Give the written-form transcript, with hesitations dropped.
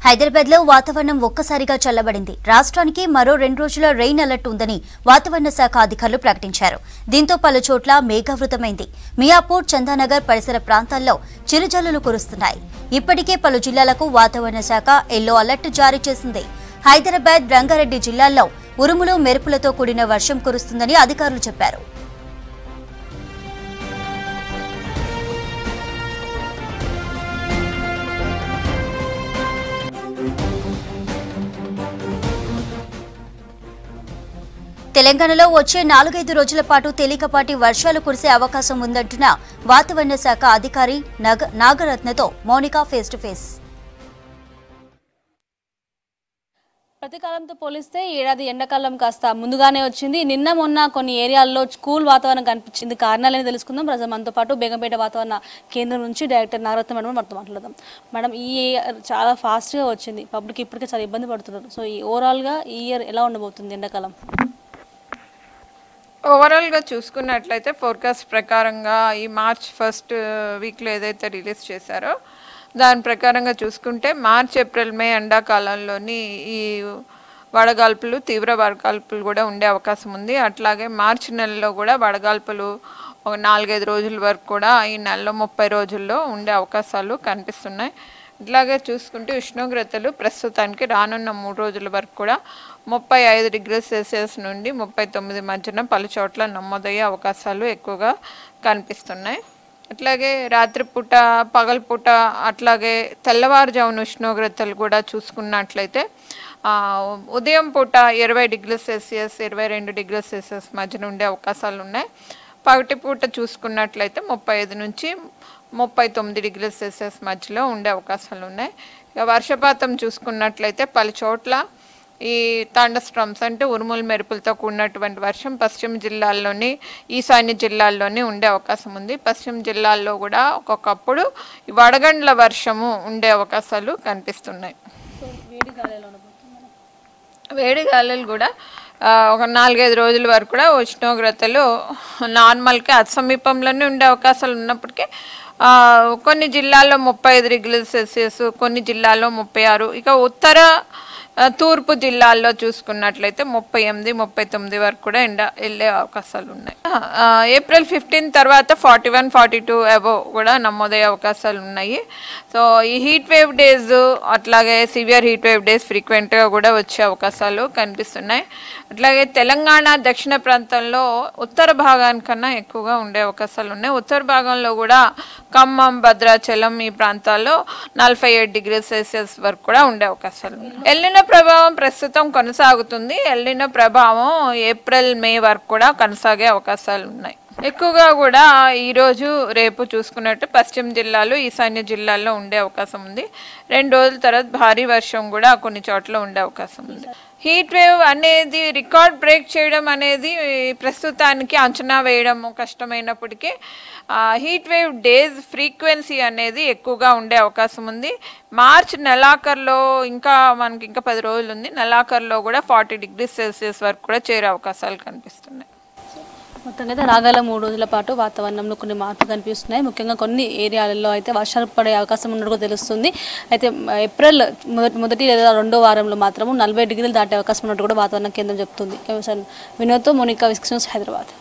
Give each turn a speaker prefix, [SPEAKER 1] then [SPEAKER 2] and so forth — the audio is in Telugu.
[SPEAKER 1] హైదరాబాద్లో వాతావరణం ఒక్కసారిగా చల్లబడింది. రాష్ట్రానికి మరో 2 రోజుల రెయిన్ అలర్ట్ ఉందని వాతావరణ శాఖ అధికారులు ప్రకటించారు. దీంతో పలు చోట్ల మేఘావృతమైంది. మియాపూర్, చందానగర్ పరిసర ప్రాంతాల్లో చిరుజల్లులు కురుస్తున్నాయి. ఇప్పటికే పలు జిల్లాలకు వాతావరణ శాఖ ఎల్లో అలర్ట్ జారీ చేసింది. హైదరాబాద్, రంగారెడ్డి జిల్లాల్లో ఉరుములు, మెరుపులతో కూడిన వర్షం కురుస్తుందని అధికారులు చెప్పారు. తెలంగాణలో వచ్చే 4-5 రోజుల పాటు తేలికపాటి వర్షాలు కురిసే అవకాశం ఉందంటున్న వాతావరణ శాఖ అధికారి నాగరత్నతో మౌనిక ఫేస్ టు ఫేస్.
[SPEAKER 2] ప్రతి కాలంతో పోలిస్తే ఈ ఏడాది ఎండాకాలం కాస్త ముందుగానే వచ్చింది. నిన్న మొన్న కొన్ని ఏరియాల్లో కూల్ వాతావరణం కనిపించింది. కారణాలని తెలుసుకుందాం. ప్రజలు మనతో పాటు బేగంపేట వాతావరణ కేంద్రం నుంచి డైరెక్టర్ నాగరత్న మేడం మనతో మాట్లాడదాం. మేడం, ఈ చాలా ఫాస్ట్గా వచ్చింది. పబ్లిక్ ఇప్పటికే చాలా ఇబ్బంది పడుతున్నారు. సో ఈ ఓవరాల్గా ఈ ఇయర్ ఎలా ఉండబోతుంది ఎండాకాలం?
[SPEAKER 3] ఓవరాల్గా చూసుకున్నట్లయితే ఫోర్కాస్ట్ ప్రకారంగా ఈ మార్చ్ ఫస్ట్ వీక్లో ఏదైతే రిలీజ్ చేశారో దాని ప్రకారంగా చూసుకుంటే మార్చ్, ఏప్రిల్, మే ఎండాకాలంలోని ఈ వడగాల్పులు, తీవ్ర వడగాల్పులు కూడా ఉండే అవకాశం ఉంది. అట్లాగే మార్చి నెలలో కూడా వడగాల్పులు ఒక 4-5 రోజుల వరకు కూడా ఈ నెలలో 30 రోజుల్లో ఉండే అవకాశాలు కనిపిస్తున్నాయి. ఇట్లాగే చూసుకుంటే ఉష్ణోగ్రతలు ప్రస్తుతానికి రానున్న 3 రోజుల వరకు కూడా 35 డిగ్రీల సెల్సియస్ నుండి 39 మధ్యన పలు చోట్ల నమోదయ్యే అవకాశాలు ఎక్కువగా కనిపిస్తున్నాయి. అట్లాగే రాత్రిపూట, పగలపూట, అట్లాగే తెల్లవారుజామున ఉష్ణోగ్రతలు కూడా చూసుకున్నట్లయితే ఉదయం పూట 20 డిగ్రీల సెల్సియస్, 22 డిగ్రీల సెల్సియస్ మధ్యన ఉండే అవకాశాలు ఉన్నాయి. పగటిపూట చూసుకున్నట్లయితే 35 నుంచి 39 డిగ్రీల సెల్సియస్ మధ్యలో ఉండే అవకాశాలు ఉన్నాయి. ఇక వర్షపాతం చూసుకున్నట్లయితే పలు చోట్ల ఈ థండర్స్టార్మ్స్ అంటే ఉరుములు, మెరుపులతో కూడినటువంటి వర్షం పశ్చిమ జిల్లాల్లోని, ఈశాన్య జిల్లాల్లోని ఉండే అవకాశం ఉంది. పశ్చిమ జిల్లాల్లో కూడా ఒక్కొక్కప్పుడు వడగండ్ల వర్షము ఉండే అవకాశాలు కనిపిస్తున్నాయి. వేడి గాలులు కూడా ఒక 4-5 రోజుల వరకు కూడా ఉష్ణోగ్రతలు నార్మల్కి అసమీపంలోనే ఉండే అవకాశాలు ఉన్నప్పటికీ కొన్ని జిల్లాల్లో 35 డిగ్రీల సెల్సియస్, కొన్ని జిల్లాల్లో 36, ఇక ఉత్తర తూర్పు జిల్లాల్లో చూసుకున్నట్లయితే 38, 39 వరకు కూడా వెళ్ళే అవకాశాలు ఉన్నాయి. ఏప్రిల్ 15 తర్వాత 41, 42 అబోవ్ కూడా నమోదయ్యే అవకాశాలు ఉన్నాయి. సో ఈ హీట్ వేవ్ డేస్, అట్లాగే సివియర్ హీట్ వేవ్ డేస్ ఫ్రీక్వెంట్గా కూడా వచ్చే అవకాశాలు కనిపిస్తున్నాయి. అట్లాగే తెలంగాణ దక్షిణ ప్రాంతంలో ఉత్తర భాగానికన్నా ఎక్కువగా ఉండే అవకాశాలు ఉన్నాయి. ఉత్తర భాగంలో కూడా ఖమ్మం, భద్రాచలం ఈ ప్రాంతాల్లో 47 డిగ్రీల సెల్సియస్ వరకు కూడా ఉండే అవకాశాలు ఉన్నాయి. ఎల్నినో ప్రభావం ప్రస్తుతం కొనసాగుతుంది. ఎల్నినో ప్రభావం ఏప్రిల్, మే వరకు కూడా కొనసాగే అవకాశాలు ఉన్నాయి. ఎక్కువగా కూడా ఈరోజు, రేపు చూసుకున్నట్టు పశ్చిమ జిల్లాలు, ఈశాన్య జిల్లాల్లో ఉండే అవకాశం ఉంది. 2 రోజుల తర్వాత భారీ వర్షం కూడా కొన్ని చోట్ల ఉండే అవకాశం ఉంది. హీట్ వేవ్ అనేది రికార్డ్ బ్రేక్ చేయడం అనేది ప్రస్తుతానికి అంచనా వేయడం కష్టమైనప్పటికీ హీట్ వేవ్ డేస్ ఫ్రీక్వెన్సీ అనేది ఎక్కువగా ఉండే అవకాశం ఉంది. మార్చ్ నెలాఖరులో మనకి ఇంకా 10 రోజులు ఉంది. నెలాఖరులో కూడా 40 డిగ్రీ సెల్సియస్ వరకు కూడా చేరే అవకాశాలు కనిపిస్తున్నాయి.
[SPEAKER 2] మొత్తంగా అయితే రాగల 3 రోజుల పాటు వాతావరణంలో కొన్ని మార్పులు కనిపిస్తున్నాయి. ముఖ్యంగా కొన్ని ఏరియాలలో అయితే వర్షాలు పడే అవకాశం ఉన్నట్టు తెలుస్తుంది. అయితే ఏప్రిల్ మొదటి లేదా 2వ వారంలో మాత్రం 40 డిగ్రీలు దాటే అవకాశం ఉన్నట్టు కూడా వాతావరణ కేంద్రం చెప్తుంది. వినోద్తో మౌనిక, విస్క్ న్యూస్, హైదరాబాద్.